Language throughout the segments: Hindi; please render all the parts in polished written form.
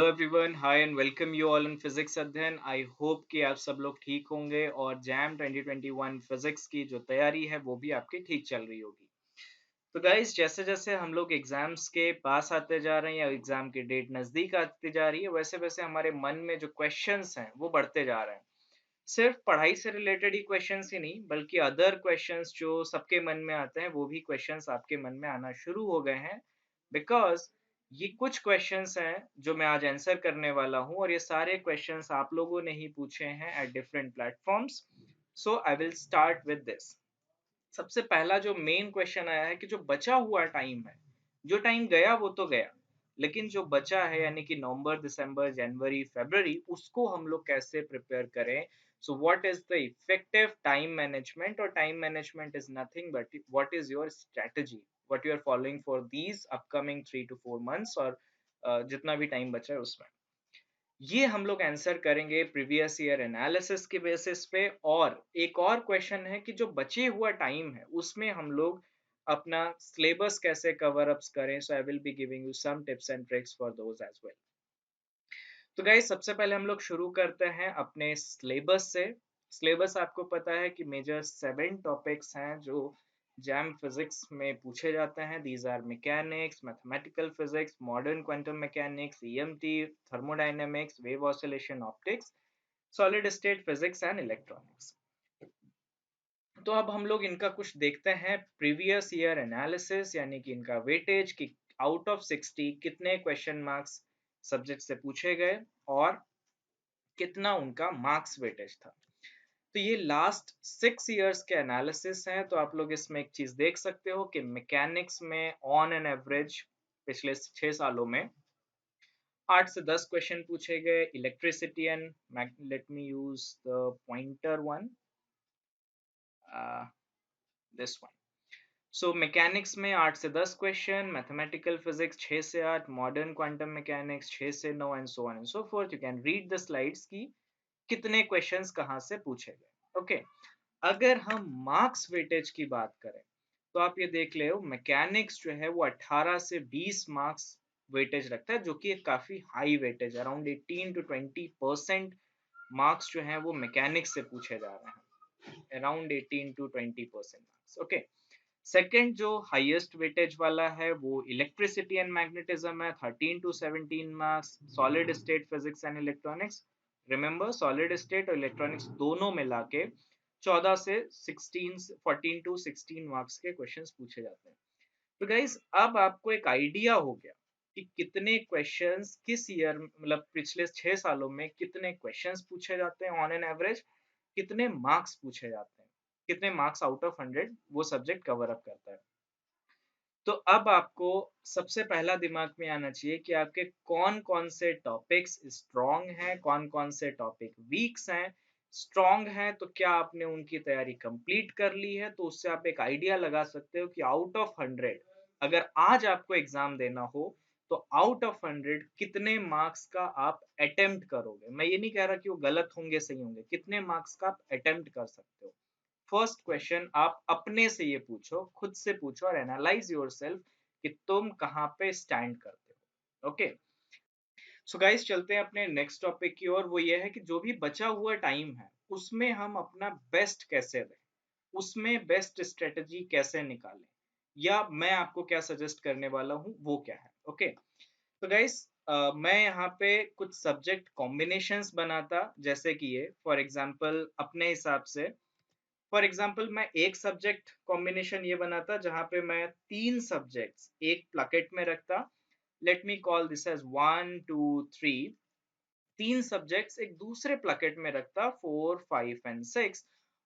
Hello everyone, hi and welcome you all in physics Adhyayan. I hope कि आप सब लोग ठीक होंगे और जैम 2021 फिजिक्स की जो तैयारी है वो भी आपकी ठीक चल रही होगी। तो गाइस, जैसे जैसे हम लोग एग्जाम्स के पास आते जा रहे हैं या एग्जाम की डेट नज़दीक आती जा रही है, वैसे वैसे हमारे मन में जो क्वेश्चंस हैं वो बढ़ते जा रहे हैं। सिर्फ पढ़ाई से रिलेटेड ही क्वेश्चंस ही नहीं, बल्कि अदर क्वेश्चंस जो सबके मन में आते हैं वो भी क्वेश्चंस आपके मन में आना शुरू हो गए हैं। बिकॉज ये कुछ क्वेश्चंस हैं जो मैं आज आंसर करने वाला हूं, और ये सारे क्वेश्चंस आप लोगों ने ही पूछे हैं at different platforms. So I will start with this. सबसे पहला जो मेन क्वेश्चन आया है कि जो बचा हुआ टाइम है, जो टाइम गया वो तो गया, लेकिन जो बचा है यानी कि नवंबर, दिसंबर, जनवरी, फरवरी, उसको हम लोग कैसे प्रिपेयर करें। So what is the effective time management, और time management is nothing but what is your strategy, what you are following for these upcoming 3 to 4 months, और जितना भी टाइम बचा है उसमें ये हम लोग आंसर करेंगे प्रीवियस ईयर एनालिसिस के बेसिस पे। और एक और क्वेश्चन है कि जो बचे हुआ टाइम है उसमें हम लोग अपना सिलेबस कैसे कवर अप्स करें। So I will be giving you some tips and tricks for those as well. तो गाइस, सबसे पहले हम लोग शुरू करते हैं अपने सिलेबस से। सिलेबस आपको पता है कि मेजर 7 टॉपिक्स हैं जो जैम फिजिक्स में पूछे जाते हैं। These are mechanics, mathematical physics, modern quantum mechanics, EMT, thermodynamics, wave oscillation, optics, solid state physics and electronics. तो अब हम लोग इनका कुछ देखते हैं प्रीवियस ईयर एनालिसिस, यानी कि इनका वेटेज कि आउट ऑफ 60 कितने क्वेश्चन मार्क्स सब्जेक्ट से पूछे गए और कितना उनका मार्क्स वेटेज था। तो ये लास्ट 6 इयर्स के एनालिसिस हैं। तो आप लोग इसमें एक चीज देख सकते हो कि मैकेनिक्स में ऑन एन एवरेज पिछले 6 सालों में 8 से 10 क्वेश्चन पूछे गए। Electricity and, let me use the pointer one, this one. So mechanics में 8 से 10 क्वेश्चन, मैथमेटिकल फिजिक्स 6 से 8, मॉडर्न क्वांटम मैकेनिक्स 6 से 9, and so on and so fourth. You can read the slides की कितने क्वेश्चंस कहाँ से पूछे गए। ओके, अगर हम मार्क्स वेटेज की बात करें तो आप ये देख ले, मैकेनिक्स जो है वो 18 से 20 मार्क्स वेटेज रखता है, जो कि एक काफी high weightage, around 18 to 20% marks जो है वो मैकेनिक्स से पूछे जा रहे हैं, around 18 to 20% marks. Okay, second जो हाईएस्ट वेटेज वाला है वो इलेक्ट्रिसिटी एंड मैग्नेटिज्म है, 13 to 17 marks. Solid state physics and electronics, remember solid state और इलेक्ट्रॉनिक्स दोनों मिला के 14 to 16 मार्क्स के क्वेश्चंस पूछे जाते हैं। तो गाइज, अब आपको एक आइडिया हो गया कि कितने क्वेश्चंस किस ईयर, मतलब पिछले 6 सालों में कितने क्वेश्चंस पूछे जाते हैं ऑन एन एवरेज, कितने मार्क्स पूछे जाते हैं, कितने मार्क्स आउट ऑफ 100 वो सब्जेक्ट कवर अप करता है। तो अब आपको सबसे पहला दिमाग में आना चाहिए कि आपके कौन कौन से टॉपिक्स स्ट्रॉन्ग हैं, कौन कौन से टॉपिक वीक्स हैं। स्ट्रॉन्ग हैं तो क्या आपने उनकी तैयारी कंप्लीट कर ली है, तो उससे आप एक आइडिया लगा सकते हो कि आउट ऑफ 100 अगर आज आपको एग्जाम देना हो तो आउट ऑफ 100 कितने मार्क्स का आप अटेम्प्ट करोगे। मैं ये नहीं कह रहा कि वो गलत होंगे सही होंगे, कितने मार्क्स का आप अटेम्प्ट कर सकते हो। फर्स्ट क्वेश्चन आप अपने से ये पूछो, खुद से पूछो और एनालाइज योरसेल्फ कि तुम कहाँ पे स्टैंड करते हो। ओके, सो गाइस, चलते हैं अपने नेक्स्ट टॉपिक की ओर। वो ये है कि जो भी बचा हुआ टाइम है उसमें हम अपना बेस्ट कैसे दें, उसमें बेस्ट स्ट्रेटजी कैसे निकालें, या मैं आपको क्या सजेस्ट करने वाला हूँ वो क्या है। ओके, तो गाइस, मैं यहाँ पे कुछ सब्जेक्ट कॉम्बिनेशंस बनाता, जैसे कि ये फॉर एग्जांपल अपने हिसाब से, फॉर एग्जाम्पल मैं एक सब्जेक्ट कॉम्बिनेशन ये बनाता जहां पे मैं 3 सब्जेक्ट्स एक प्लकेट में रखता। Let me call this as 1 2 3। 3 subjects एक दूसरे प्लकेट में रखता, 4 5 एंड 6।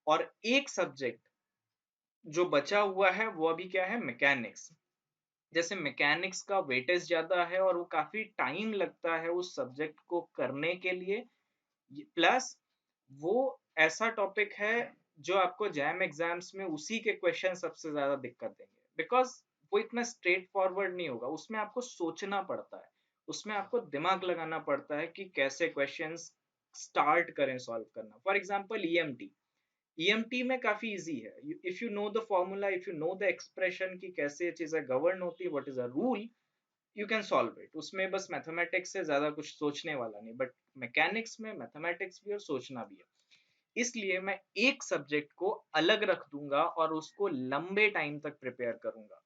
और एक सब्जेक्ट जो बचा हुआ है वो अभी क्या है, मैकेनिक्स। जैसे मैकेनिक्स का वेटेज ज्यादा है और वो काफी टाइम लगता है उस सब्जेक्ट को करने के लिए, प्लस वो ऐसा टॉपिक है जो आपको जैम एग्जाम्स में उसी के क्वेश्चन सबसे ज्यादा दिक्कत देंगे, बिकॉज वो इतना स्ट्रेट फॉरवर्ड नहीं होगा, उसमें आपको सोचना पड़ता है, उसमें आपको दिमाग लगाना पड़ता है कि कैसे क्वेश्चंस स्टार्ट करें सॉल्व करना। फॉर एग्जांपल ईएमटी, ईएमटी में काफी इजी है। If you know the formula, if you know the expression कि कैसे ये चीजें गवर्न होती है, what is a rule, you can solve it, उसमें बस मैथमेटिक्स से ज्यादा कुछ सोचने वाला नहीं, बट मैकेनिक्स में मैथमेटिक्स भी और सोचना भी है। इसलिए मैं एक सब्जेक्ट को अलग रख दूंगा और उसको लंबे टाइम तक प्रिपेयर करूंगा।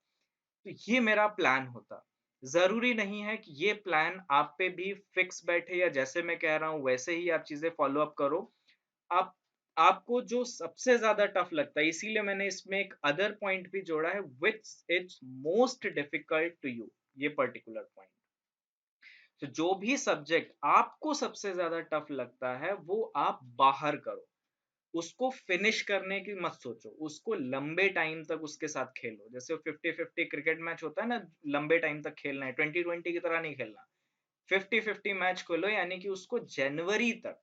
तो ये मेरा प्लान होता। जरूरी नहीं है कि ये प्लान आप पे भी फिक्स बैठे या जैसे मैं कह रहा हूं वैसे ही आप चीजें फॉलो अप करो। आप आपको जो सबसे ज्यादा टफ लगता है, इसीलिए मैंने इसमें एक अदर पॉइंट भी जोड़ा है, which is most difficult to you, ये पर्टिकुलर पॉइंट। तो जो भी सब्जेक्ट आपको सबसे ज्यादा टफ लगता है वो आप बाहर करो, उसको फिनिश करने की मत सोचो, उसको लंबे टाइम तक उसके साथ खेलो। जैसे 50-50 क्रिकेट मैच होता है ना, लंबे टाइम तक खेलना है, 20-20 की तरह नहीं खेलना। 50-50 मैच खोलो, यानी कि उसको जनवरी तक,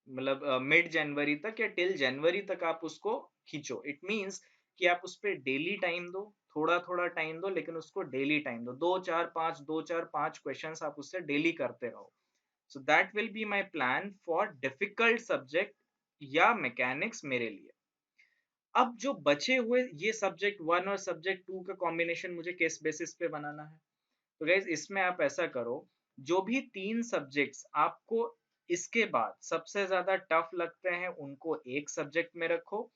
मतलब मिड जनवरी तक या टिल जनवरी तक आप उसको खींचो। इट मींस कि आप उस पर डेली टाइम दो, थोड़ा थोड़ा टाइम दो, लेकिन उसको डेली टाइम दो। 2-4-5 क्वेश्चंस आप उससे डेली करते रहो। So that will be my plan for difficult subject या मैकेनिक्स मेरे लिए। अब जो बचे हुए ये सब्जेक्ट वन और सब्जेक्ट टू का कॉम्बिनेशन मुझे किस बेसिस पे बनाना है? तो गाइज इसमें आप ऐसा करो, जो भी तीन सब्जेक्ट्स आपको इसके बाद सबसे ज्यादा टफ लगते हैं उनको एक सब्जेक्ट में रखो।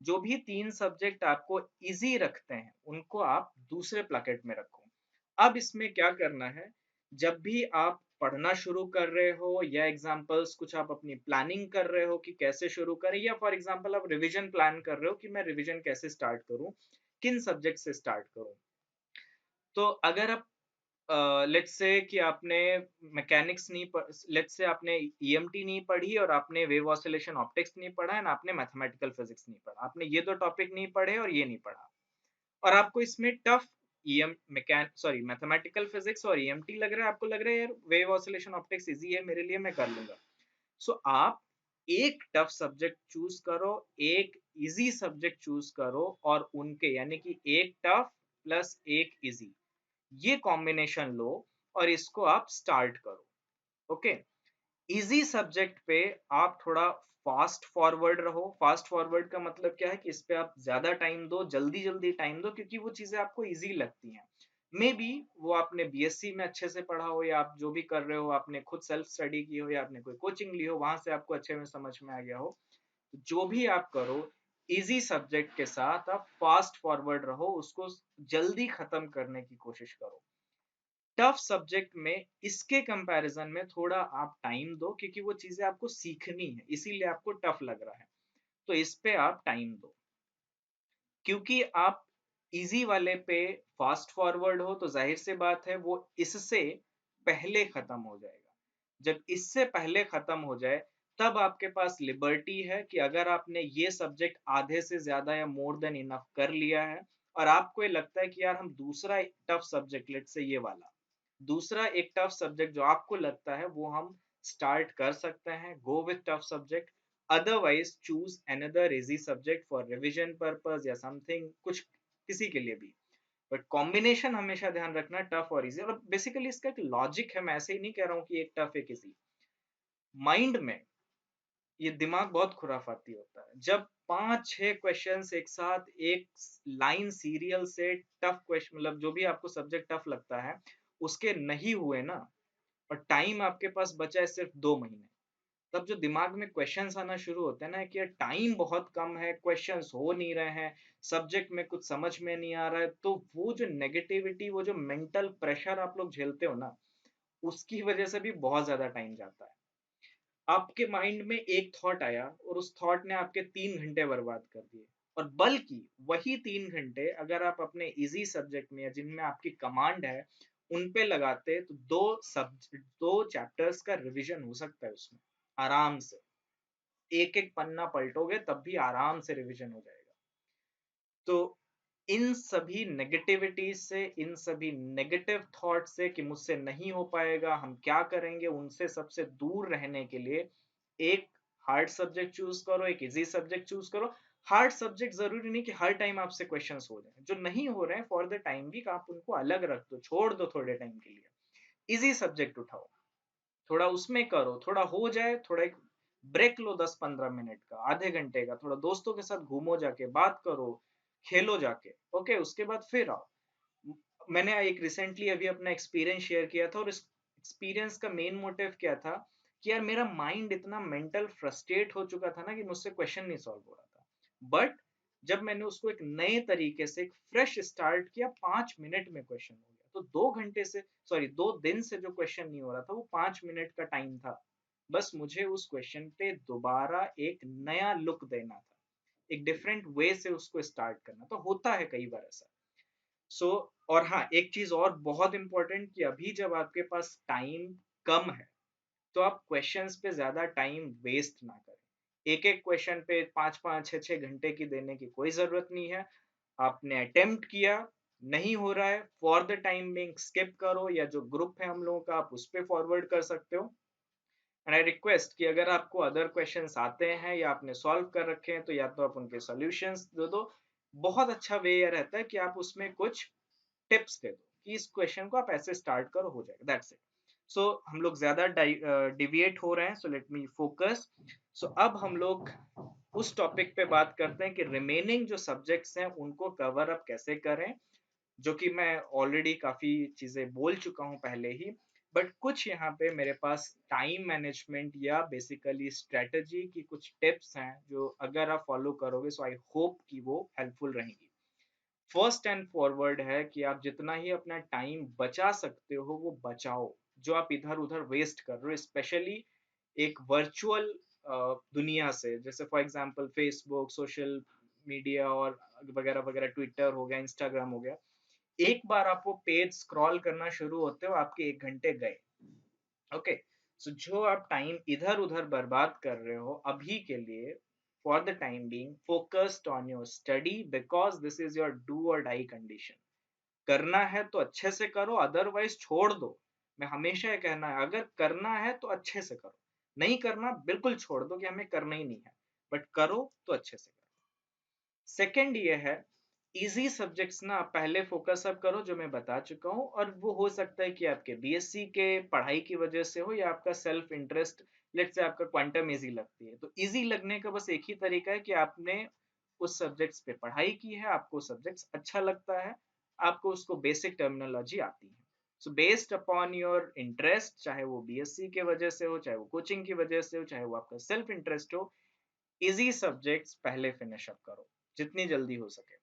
जो भी तीन सब्जेक्ट आपको इजी रखते हैं उनको आप दूसरे प्लकेट में रखो। अब इसमें क्या करना है, जब भी आप पढ़ना शुरू कर रहे हो या एग्जाम्पल्स कुछ आप अपनी प्लानिंग कर रहे हो कि कैसे शुरू करें, या फॉर एग्जाम्पल आप रिवीजन प्लान कर रहे हो कि मैं रिवीजन कैसे स्टार्ट करूं, किन सब्जेक्ट से स्टार्ट करूं। तो अगर आप लेट्स से कि आपने मैकेनिक्स नहीं, लेट्स से आपने ईएमटी नहीं पढ़ी और आपने वेव ऑसिलेशन ऑप्टिक्स नहीं पढ़ा है ना, आपने मैथमेटिकल फिजिक्स नहीं पढ़ा, आपने ये दो टॉपिक नहीं पढ़े और ये नहीं पढ़ा, और आपको इसमें टफ मैथमेटिकल फिजिक्स और ईएमटी लग रहा है, आपको लग रहा है यार वेव ऑसिलेशन ऑप्टिक्स इजी है मेरे लिए, मैं कर लूंगा। सो आप एक टफ सब्जेक्ट चूज करो, एक इजी सब्जेक्ट चूज करो, और उनके यानी कि एक टफ प्लस एक इजी, ये कॉम्बिनेशन लो और इसको आप स्टार्ट करो। ओके, इजी सब्जेक्ट पे आप थोड़ा फास्ट फॉरवर्ड रहो। फास्ट फॉरवर्ड का मतलब क्या है कि इस पे आप ज्यादा टाइम दो, जल्दी जल्दी टाइम दो, क्योंकि वो चीजें आपको इजी लगती हैं। मे बी वो आपने बीएससी में अच्छे से पढ़ा हो, या आप जो भी कर रहे हो आपने खुद सेल्फ स्टडी की हो, या आपने कोई कोचिंग ली हो, वहां से आपको अच्छे में समझ में आ गया हो। जो भी आप करो, इजी सब्जेक्ट के साथ आप फास्ट फॉरवर्ड रहो, उसको जल्दी खत्म करने की कोशिश करो। टफ सब्जेक्ट में इसके कंपैरिजन में थोड़ा आप टाइम दो, क्योंकि वो चीजें आपको सीखनी है, इसीलिए आपको टफ लग रहा है, तो इस पे आप टाइम दो। क्योंकि आप इजी वाले पे फास्ट फॉरवर्ड हो, तो जाहिर सी बात है वो इससे पहले खत्म हो जाएगा। जब इससे पहले खत्म हो जाए, तब आपके पास लिबर्टी है कि अगर आपने ये सब्जेक्ट आधे से ज्यादा या मोर देन इनफ कर लिया है, और आपको ये लगता है कि यार हम दूसरा टफ सब्जेक्ट, लेट से ये वाला दूसरा एक टफ सब्जेक्ट जो आपको लगता है वो हम स्टार्ट कर सकते हैं, go with tough subject. Otherwise choose another easy subject for revision purpose या समथिंग, कुछ किसी के लिए भी। बट कॉम्बिनेशन हमेशा ध्यान रखना, टफ और इजी। और बेसिकली इसका एक लॉजिक है, मैं ऐसे ही नहीं कह रहा हूँ कि एक टफ एक इजी। माइंड में ये दिमाग बहुत खुराफाती होता है, जब 5-6 क्वेश्चंस एक साथ एक लाइन सीरियल से टफ क्वेश्चन, मतलब जो भी आपको सब्जेक्ट टफ लगता है उसके नहीं हुए ना, और टाइम आपके पास बचा है सिर्फ 2 महीने, तब जो दिमाग में क्वेश्चंस आना शुरू होते हैं ना कि यार टाइम बहुत कम है, क्वेश्चंस हो नहीं रहे हैं, सब्जेक्ट में कुछ समझ में नहीं आ रहा है, तो वो जो नेगेटिविटी, वो जो मेंटल प्रेशर आप लोग झेलते हो ना, उसकी वजह से भी बहुत ज्यादा टाइम जाता है। आपके माइंड में एक थॉट आया और उस थॉट ने आपके 3 घंटे बर्बाद कर दिए, और बल्कि वही 3 घंटे अगर आप अपने इजी सब्जेक्ट में या जिनमें आपकी कमांड है उन पे लगाते, तो दो चैप्टर्स का रिवीजन हो सकता है उसमें आराम से। एक एक पन्ना पलटोगे तब भी आराम से रिवीजन हो जाएगा। तो इन सभी नेगेटिविटीज से, इन सभी नेगेटिव थॉट से कि मुझसे नहीं हो पाएगा, हम क्या करेंगे, उनसे सबसे दूर रहने के लिए एक हार्ड सब्जेक्ट चूज करो, एक इजी सब्जेक्ट चूज करो। हार्ड सब्जेक्ट जरूरी नहीं कि हर टाइम आपसे क्वेश्चंस हो जाए, जो नहीं हो रहे हैं फॉर द टाइम भी आप उनको अलग रख दो, छोड़ दो थोड़े टाइम के लिए। इजी सब्जेक्ट उठाओ, थोड़ा उसमें करो, थोड़ा हो जाए, थोड़ा एक ब्रेक लो 10-15 मिनट का, आधे घंटे का, थोड़ा दोस्तों के साथ घूमो, जाके बात करो, खेलो जाके, ओके, उसके बाद फिर आओ। मैंने एक रिसेंटली अभी अपना एक्सपीरियंस शेयर किया था, और इस एक्सपीरियंस का मेन मोटिव क्या था कि यार मेरा माइंड इतना मेंटल फ्रस्ट्रेट हो चुका था ना कि मुझसे क्वेश्चन नहीं सॉल्व हो रहा था। बट जब मैंने उसको एक नए तरीके से एक फ्रेश स्टार्ट किया, 5 मिनट में क्वेश्चन हो गया। तो 2 घंटे से, सॉरी 2 दिन से जो क्वेश्चन नहीं हो रहा था, वो 5 मिनट का टाइम था। बस मुझे उस क्वेश्चन पे दोबारा एक नया लुक देना था, एक डिफरेंट वे से उसको स्टार्ट करना। तो होता है कई बार ऐसा। और हाँ, एक चीज और बहुत इंपॉर्टेंट, कि अभी जब आपके पास टाइम कम है, तो आप क्वेश्चंस पे ज्यादा टाइम वेस्ट ना करें। एक एक क्वेश्चन पे 5 5 6 6 घंटे की देने की कोई जरूरत नहीं है। आपने अटेम्प्ट किया, नहीं हो रहा है, for the time being skip करो, या जो ग्रुप है हम लोगों का आप उस पर फॉरवर्ड कर सकते हो। एंड आई रिक्वेस्ट कि अगर आपको अदर क्वेश्चंस आते हैं या आपने सॉल्व कर रखे हैं, तो या तो आप उनके सॉल्यूशंस दे दो। बहुत अच्छा वे यह रहता है कि आप उसमें कुछ टिप्स दे दो कि इस क्वेश्चन को आप ऐसे स्टार्ट करो, हो जाएगा, दैट्स इट। सो हम लोग ज्यादा डिविएट हो रहे हैं, सो लेट मी फोकस। सो अब हम लोग उस टॉपिक पे बात करते हैं कि रिमेनिंग जो सब्जेक्ट्स हैं उनको कवर अप कैसे करें, जो कि मैं ऑलरेडी काफी चीजें बोल चुका हूं पहले ही। बट कुछ यहाँ पे मेरे पास टाइम मैनेजमेंट या बेसिकली स्ट्रेटजी की कुछ टिप्स हैं, जो अगर आप फॉलो करोगे, सो आई होप कि वो हेल्पफुल रहेंगी। फर्स्ट एंड फॉरवर्ड है कि आप जितना ही अपना टाइम बचा सकते हो वो बचाओ, जो आप इधर उधर वेस्ट कर रहे हो, स्पेशली एक वर्चुअल दुनिया से, जैसे for example Facebook, social media और वगैरह वगैरह, ट्विटर हो गया, इंस्टाग्राम हो गया। एक बार आप वो पेज स्क्रॉल करना शुरू होते हो, आपके 1 घंटे गए। ओके, सो जो आप टाइम इधर उधर बर्बाद कर रहे हो अभी के लिए, for the time being focused on your study, because this is your do और डाई कंडीशन। करना है तो अच्छे से करो, अदरवाइज छोड़ दो। मैं हमेशा ये कहना है, अगर करना है तो अच्छे से करो, नहीं करना बिल्कुल छोड़ दो कि हमें करना ही नहीं है, बट करो तो अच्छे से करो। सेकंड ये है, इजी सब्जेक्ट्स ना आप पहले फोकस अप करो, जो मैं बता चुका हूँ। और वो हो सकता है कि आपके बीएससी के पढ़ाई की वजह से हो, या आपका सेल्फ इंटरेस्ट, लेट से आपका क्वांटम इजी लगती है। तो इजी लगने का बस एक ही तरीका है कि आपने उस सब्जेक्ट्स पे पढ़ाई की है, आपको सब्जेक्ट्स अच्छा लगता है, आपको उसको बेसिक टर्मिनोलॉजी आती है। So based upon your interest, चाहे वो बीएससी के वजह से हो, चाहे वो कोचिंग की वजह से हो, चाहे वो आपका सेल्फ इंटरेस्ट हो, इजी सब्जेक्ट्स पहले फिनिश अप करो जितनी जल्दी हो सके।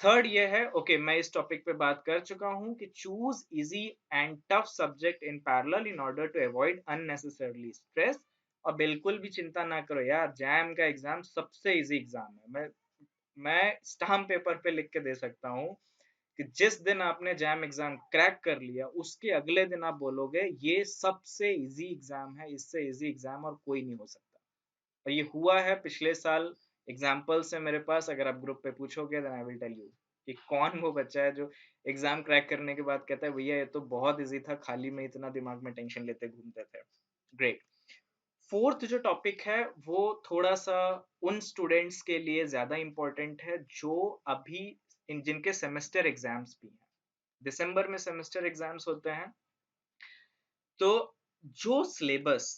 थर्ड ये है, ओके मैं इस टॉपिक पे बात कर चुका हूं कि choose easy and tough subject in parallel in order to avoid unnecessarily stress. और बिल्कुल भी चिंता ना करो यार, जैम का एग्जाम सबसे इजी एग्जाम है। मैं स्टाम्प पेपर पे लिख के दे सकता हूँ कि जिस दिन आपने जैम एग्जाम क्रैक कर लिया, उसके अगले दिन आप बोलोगे ये सबसे इजी एग्जाम है, इससे इजी एग्जाम और कोई नहीं हो सकता। और ये हुआ है पिछले साल। एग्जाम्पल्स है मेरे पास, अगर आप ग्रुप पे पूछोगे then I will tell you कि कौन वो बच्चा है जो एग्जाम क्रैक करने के बाद कहता है भैया ये तो बहुत इजी था, खाली में इतना दिमाग में टेंशन लेते घूमते थे। ग्रेट। फोर्थ जो टॉपिक है वो थोड़ा सा उन स्टूडेंट्स के लिए ज्यादा इंपॉर्टेंट है जो अभी जिनके सेमेस्टर एग्जाम्स भी हैं। दिसंबर में सेमेस्टर एग्जाम्स होते हैं। तो जो सिलेबस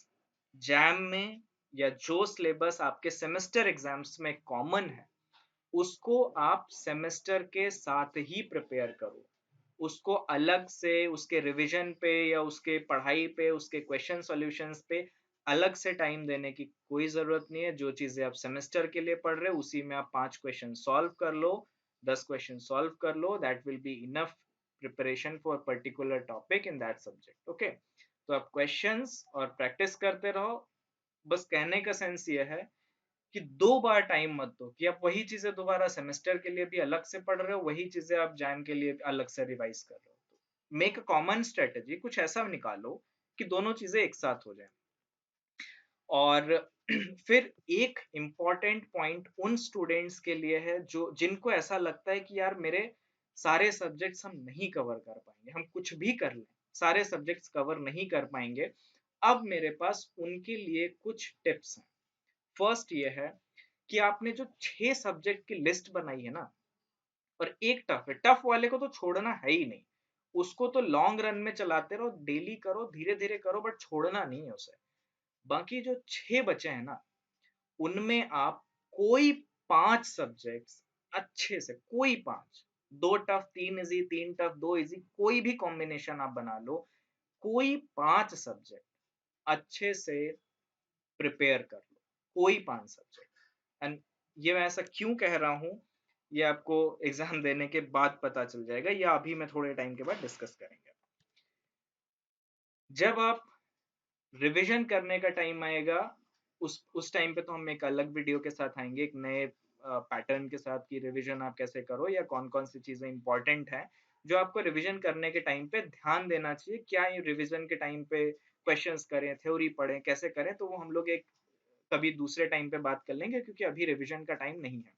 जैम में, या जो सिलेबस आपके सेमेस्टर एग्जाम्स में कॉमन है, उसको आप सेमेस्टर के साथ ही प्रिपेयर करो। उसको अलग से उसके रिवीजन पे या उसके पढ़ाई पे, उसके क्वेश्चन सॉल्यूशंस पे अलग से टाइम देने की कोई जरूरत नहीं है। जो चीजें आप सेमेस्टर के लिए पढ़ रहे हो उसी में आप 5 क्वेश्चन सॉल्व कर लो, 10 क्वेश्चन सॉल्व कर लो, that will be enough preparation for particular topic in that subject. Okay, तो आप क्वेश्चंस और प्रैक्टिस करते रहो। बस कहने का सेंस ये है कि 2 बार टाइम मत दो कि आप वही चीजें दोबारा सेमेस्टर के लिए भी अलग से पढ़ रहे हो, वही चीजें आप जैम के लिए अलग से रिवाइज कर रहे हो। मेक अ कॉमन स्ट्रेटेजी, कुछ ऐसा निकालो कि दोनों चीजें एक साथ हो जाए। और फिर एक इम्पॉर्टेंट पॉइंट उन स्टूडेंट्स के लिए है जो जिनको ऐसा लगता है कि यार मेरे सारे सब्जेक्ट्स हम नहीं कवर कर पाएंगे, हम कुछ भी कर लें सारे सब्जेक्ट्स कवर नहीं कर पाएंगे। अब मेरे पास उनके लिए कुछ टिप्स हैं। फर्स्ट ये है कि आपने जो 6 सब्जेक्ट की लिस्ट बनाई है ना, और एक टफ है, टफ वाले को तो छोड़ना है ही नहीं। उसको तो लॉन्ग रन में चलाते रहो, डेली करो, धीरे धीरे करो, बट छोड़ना नहीं है उसे। बाकी जो 6 बचे हैं ना, उनमें आप कोई 5 सब्जेक्ट्स अच्छे से, कोई 5 2 टफ 3 इजी, 3 टफ 2 इजी, कोई भी कॉम्बिनेशन आप बना लो, कोई 5 सब्जेक्ट अच्छे से प्रिपेयर कर लो, कोई 5 सब्जेक्ट। एंड ये मैं ऐसा क्यों कह रहा हूँ, ये आपको एग्जाम देने के बाद पता चल जाएगा, या अभी मैं थोड़े टाइम के बाद डिस्कस करेंगे। जब आप रिवीजन करने का टाइम आएगा, उस टाइम पे तो हम एक अलग वीडियो के साथ आएंगे, एक नए पैटर्न के साथ, कि रिवीजन आप कैसे करो या कौन कौन सी चीजें इंपॉर्टेंट हैं जो आपको रिवीजन करने के टाइम पे ध्यान देना चाहिए। क्या ये रिवीजन के टाइम पे क्वेश्चंस करें, थ्योरी पढ़ें, कैसे करें, तो वो हम लोग एक कभी दूसरे टाइम पे बात कर लेंगे, क्योंकि अभी रिवीजन का टाइम नहीं है।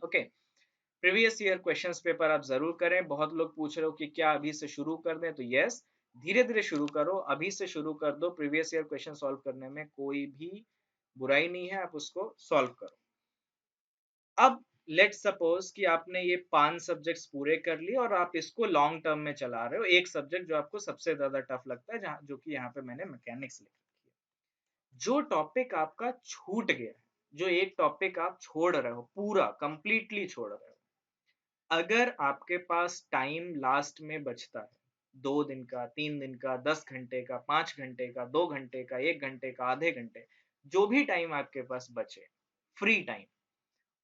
Okay. Previous year questions paper आप जरूर करें। बहुत लोग पूछ रहे हो कि क्या अभी से शुरू कर दें, तो यस, धीरे धीरे शुरू करो, अभी से शुरू कर दो। प्रीवियस ईयर क्वेश्चन सॉल्व करने में कोई भी बुराई नहीं है, आप उसको सॉल्व करो। अब लेट्स सपोज कि आपने ये 5 सब्जेक्ट्स पूरे कर लिए और आप इसको लॉन्ग टर्म में चला रहे हो, एक सब्जेक्ट जो आपको सबसे ज्यादा टफ लगता है, जहाँ जो कि यहाँ पे मैंने मैकेनिक्स लिख रखी है। जो टॉपिक आपका छूट गया है, जो एक टॉपिक आप छोड़ रहे हो, पूरा कंप्लीटली छोड़ रहे हो, अगर आपके पास टाइम लास्ट में बचता है, 2 दिन का, 3 दिन का, 10 घंटे का, 5 घंटे का, 2 घंटे का, 1 घंटे का, आधे घंटे, जो भी टाइम आपके पास बचे, फ्री टाइम,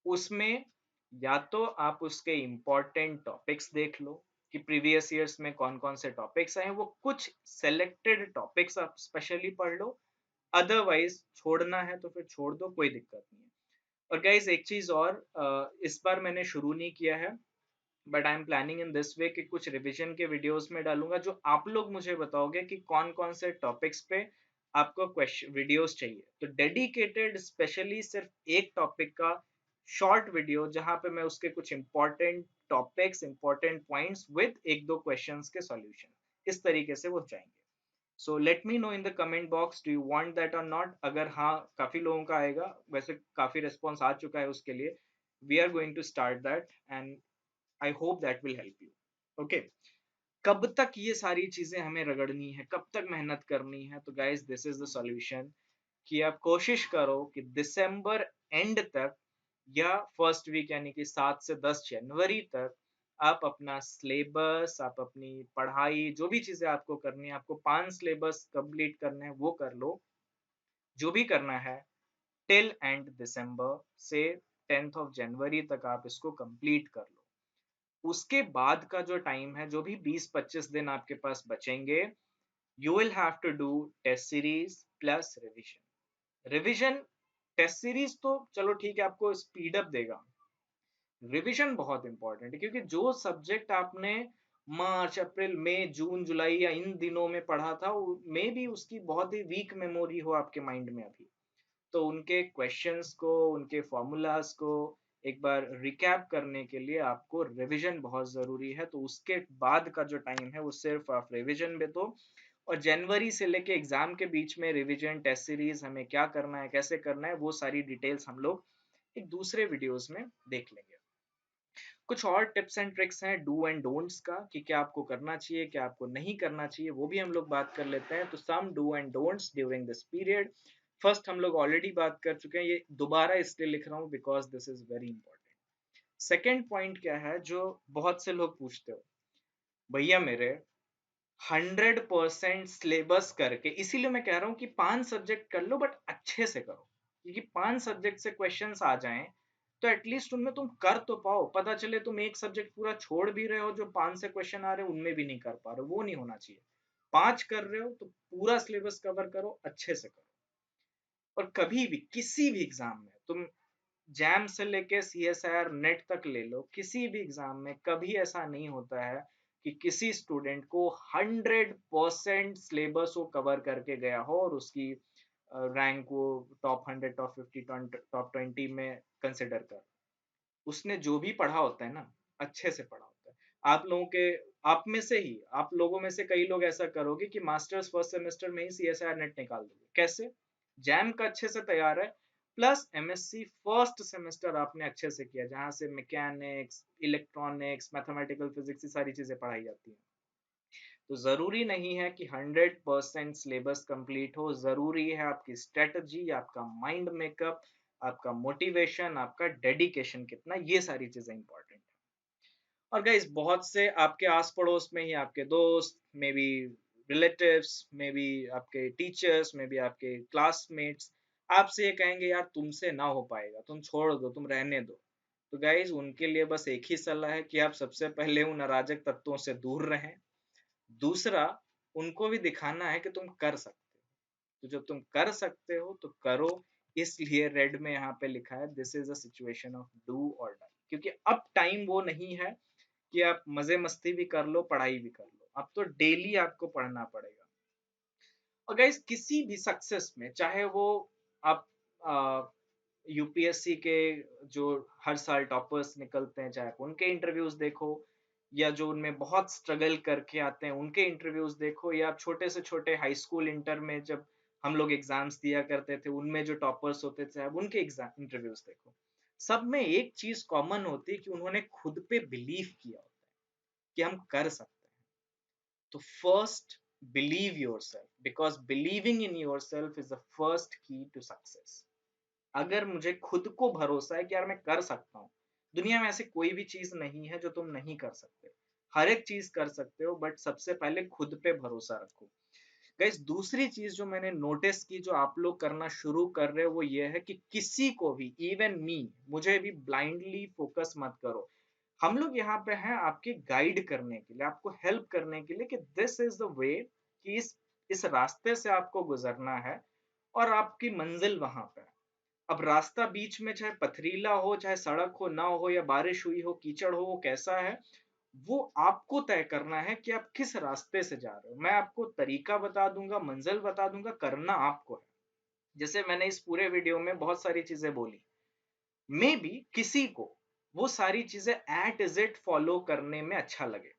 उसमें या तो आप उसके इंपॉर्टेंट टॉपिक्स देख लो कि प्रीवियस ईयर्स में कौन कौन से टॉपिक्स आए, वो कुछ सेलेक्टेड टॉपिक्स आप स्पेशली पढ़ लो। अदरवाइज छोड़ना है तो फिर छोड़ दो, कोई दिक्कत नहीं है। और गाइस एक चीज और, इस बार मैंने शुरू नहीं किया है, but I am planning in this way कि कुछ रिवीजन के वीडियोस में डालूंगा, जो आप लोग मुझे बताओगे कि कौन कौन से टॉपिक्स पे आपको क्वेश्चन वीडियोस चाहिए, तो डेडिकेटेड स्पेशली सिर्फ एक टॉपिक का शॉर्ट वीडियो, जहां पे मैं उसके कुछ important topics, important points with एक दो क्वेश्चंस के सॉल्यूशन, इस तरीके से वो जाएंगे। So let me know in the comment box, do you want that और नॉट। अगर हाँ, काफी लोगों का आएगा, वैसे काफी रिस्पॉन्स आ चुका है उसके लिए, we are going to start that, and I hope that will help you. Okay. कब तक ये सारी चीजें हमें रगड़नी है, कब तक मेहनत करनी है, तो guys this is the solution, कि आप कोशिश करो कि दिसंबर एंड तक, या फर्स्ट वीक यानी कि 7 से 10 जनवरी तक, आप अपना सिलेबस, आप अपनी पढ़ाई, जो भी चीजें आपको करनी है, आपको 5 सिलेबस कंप्लीट करने हैं, वो कर लो। जो भी करना है टिल एंड दिसंबर से 10 जनवरी तक आप इसको कंप्लीट कर लो। उसके बाद का जो टाइम है, जो भी 20-25 दिन आपके पास बचेंगे, you will have to do test series plus revision. Revision, test series तो चलो ठीक है, आपको स्पीड अप देगा, रिवीजन बहुत इंपॉर्टेंट है, क्योंकि जो सब्जेक्ट आपने मार्च, अप्रैल, मई, जून, जुलाई या इन दिनों में पढ़ा था, मे भी उसकी बहुत ही वीक मेमोरी हो आपके माइंड में अभी, तो उनके क्वेश्चंस को, उनके फॉर्मूलाज को एक बार रिकैप करने के लिए आपको रिवीजन बहुत जरूरी है। तो उसके बाद का जो टाइम है, वो सिर्फ आप रिवीजन में दो। और जनवरी से लेके एग्जाम के बीच में रिवीजन, टेस्ट सीरीज, हमें क्या करना है, कैसे करना है, वो सारी डिटेल्स हम लोग एक दूसरे वीडियोस में देख लेंगे। कुछ और टिप्स एंड ट्रिक्स हैं डू एंड डोंट्स का, कि क्या आपको करना चाहिए, क्या आपको नहीं करना चाहिए, वो भी हम लोग बात कर लेते हैं। तो some do and don'ts during this period. First हम लोग ऑलरेडी बात कर चुके हैं, ये दोबारा इसलिए लिख रहा हूँ because this is very important. Second point क्या है, जो बहुत से लोग पूछते हो, भैया मेरे 100% सिलेबस करके, इसीलिए मैं कह रहा हूँ कि 5 सब्जेक्ट कर लो, बट अच्छे से करो, क्योंकि 5 सब्जेक्ट से क्वेश्चंस आ जाएं तो एटलीस्ट उनमें तुम कर तो पाओ। पता चले तुम एक सब्जेक्ट पूरा छोड़ भी रहे हो, जो 5 से क्वेश्चन आ रहे हो उनमें भी नहीं कर पा रहे हो, वो नहीं होना चाहिए। 5 कर रहे हो तो पूरा सिलेबस कवर करो, अच्छे से करो। और कभी भी किसी भी एग्जाम में तुम जैम से लेके CSIR नेट तक ले लो, किसी भी एग्जाम में कभी ऐसा नहीं होता है कि किसी स्टूडेंट को 100% सिलेबस वो कवर करके गया हो और उसकी रैंक को टॉप 100, टॉप 50, टॉप 20 में कंसिडर कर। उसने जो भी पढ़ा होता है ना, अच्छे से पढ़ा होता है। आप लोगों के, आप में से ही, आप लोगों में से कई लोग ऐसा करोगे कि मास्टर्स फर्स्ट सेमेस्टर में ही CSIR नेट निकाल दोगे। कैसे? जैम का अच्छे से तैयार है, प्लस MSc फर्स्ट सेमेस्टर आपने अच्छे से किया, जहां से मैकेनिक्स, इलेक्ट्रॉनिक्स, मैथमेटिकल फिजिक्स, ये सारी चीजें पढ़ाई जाती हैं। तो जरूरी नहीं है कि 100% सिलेबस कंप्लीट हो, जरूरी है आपकी स्ट्रेटजी, आपका माइंड मेकअप, आपका मोटिवेशन, आपका डेडिकेशन कितना, ये सारी चीजें इंपॉर्टेंट है। और गाइस बहुत से आपके आस पड़ोस में ही आपके दोस्त, may be relatives, may be आपके टीचर्स, मे बी आपके क्लासमेट्स आपसे ये कहेंगे यार तुमसे ना हो पाएगा, तुम छोड़ दो, तुम रहने दो। तो गाइस उनके लिए बस एक ही सलाह है कि आप सबसे पहले उन अराजक तत्वों से दूर रहें। दूसरा, उनको भी दिखाना है कि तुम कर सकते हो। तो जब तुम कर सकते हो तो करो। इसलिए रेड में यहाँ पे लिखा है this is a situation of do और डाई, क्योंकि अब टाइम वो नहीं है कि आप मजे मस्ती भी कर लो, पढ़ाई भी कर लो। अब तो डेली आपको पढ़ना पड़ेगा। और गाइस किसी भी सक्सेस में, चाहे वो आप यूपीएससी के जो हर साल टॉपर्स निकलते हैं, चाहे आप उनके इंटरव्यूज देखो, या जो उनमें बहुत स्ट्रगल करके आते हैं उनके इंटरव्यूज देखो, या आप छोटे से छोटे हाई स्कूल इंटर में जब हम लोग एग्जाम्स दिया करते थे उनमें जो टॉपर्स होते थे, आप उनके एग्जाम इंटरव्यूज देखो। सब में एक चीज कॉमन होती है कि उन्होंने खुद पे बिलीव किया होता है कि हम कर सकते हैं। तो first, believe yourself, because believing in yourself is the first की टू सक्सेस। अगर मुझे खुद को भरोसा है कि यार मैं कर सकता हूँ, दुनिया में ऐसी कोई भी चीज नहीं है जो तुम नहीं कर सकते। हर एक चीज कर सकते हो, बट सबसे पहले खुद पे भरोसा रखो। गाइस दूसरी चीज जो मैंने नोटिस की, जो आप लोग करना शुरू कर रहे हो, वो ये है कि किसी को भी, इवन मी, मुझे भी ब्लाइंडली फोकस मत करो। हम लोग यहाँ पे हैं आपके गाइड करने के लिए, आपको हेल्प करने के लिए कि दिस इज द वे, कि इस रास्ते से आपको गुजरना है और आपकी मंजिल वहां पे है। अब रास्ता बीच में चाहे पथरीला हो, चाहे सड़क हो ना हो, या बारिश हुई हो, कीचड़ हो, वो कैसा है, वो आपको तय करना है कि आप किस रास्ते से जा रहे हो। मैं आपको तरीका बता दूंगा, मंजिल बता दूंगा, करना आपको है। जैसे मैंने इस पूरे वीडियो में बहुत सारी चीजें बोली, मे बी किसी को वो सारी चीजें एट इज इट फॉलो करने में अच्छा लगे,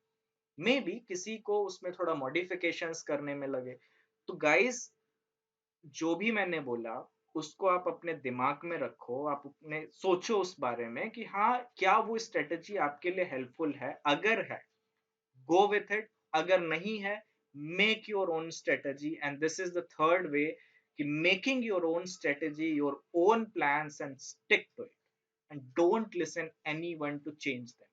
मे बी किसी को उसमें थोड़ा मॉडिफिकेशंस करने में लगे। तो गाइस जो भी मैंने बोला उसको आप अपने दिमाग में रखो, आप अपने सोचो उस बारे में कि हाँ क्या वो स्ट्रेटेजी आपके लिए हेल्पफुल है। अगर है, गो विथ इट। अगर नहीं है, make your own strategy. And this is the third way, कि making your own strategy, your own plans, and stick to it, and don't listen anyone to change them.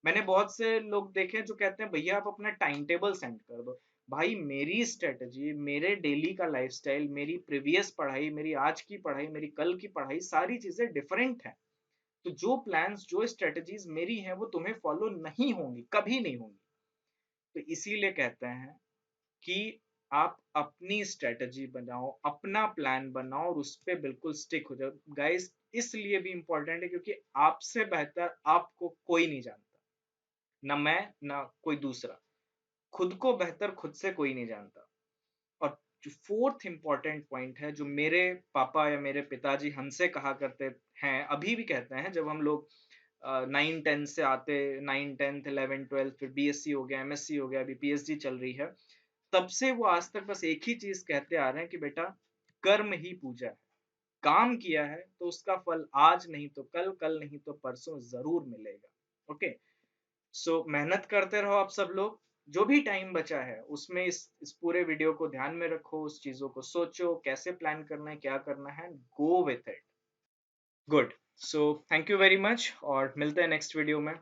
मैंने बहुत से लोग देखे जो कहते हैं भैया आप अपना टाइम टेबल सेंड कर दो। भाई मेरी स्ट्रेटजी, मेरे डेली का लाइफस्टाइल, मेरी प्रीवियस पढ़ाई, मेरी आज की पढ़ाई, मेरी कल की पढ़ाई, सारी चीजें डिफरेंट हैं। तो जो प्लान्स, जो स्ट्रेटजीज मेरी हैं वो तुम्हें फॉलो नहीं होंगी, कभी नहीं होंगी। तो इसीलिए कहते हैं कि आप अपनी स्ट्रेटजी बनाओ, अपना प्लान बनाओ, और उस पर बिल्कुल स्टिक हो जाओ। गाइस इसलिए भी इंपॉर्टेंट है क्योंकि आपसे बेहतर आपको कोई नहीं जानता, ना मैं, ना कोई दूसरा। खुद को बेहतर खुद से कोई नहीं जानता। और जो फोर्थ इंपॉर्टेंट पॉइंट है, जो मेरे पापा या मेरे पिताजी हमसे कहा करते हैं, अभी भी कहते हैं, जब हम लोग 9 10 से आते, 9 10 11 12, फिर बीएससी हो गया, एमएससी हो गया, अभी पीएचडी चल रही है, तब से वो आज तक बस एक ही चीज कहते आ रहे हैं कि बेटा कर्म ही पूजा है। काम किया है तो उसका फल आज नहीं तो कल, कल नहीं तो परसों जरूर मिलेगा। ओके। सो मेहनत करते रहो आप सब लोग। जो भी टाइम बचा है उसमें इस पूरे वीडियो को ध्यान में रखो, उस चीजों को सोचो कैसे प्लान करना है, क्या करना है, go with it. Good. So thank you very much, और मिलते हैं नेक्स्ट वीडियो में।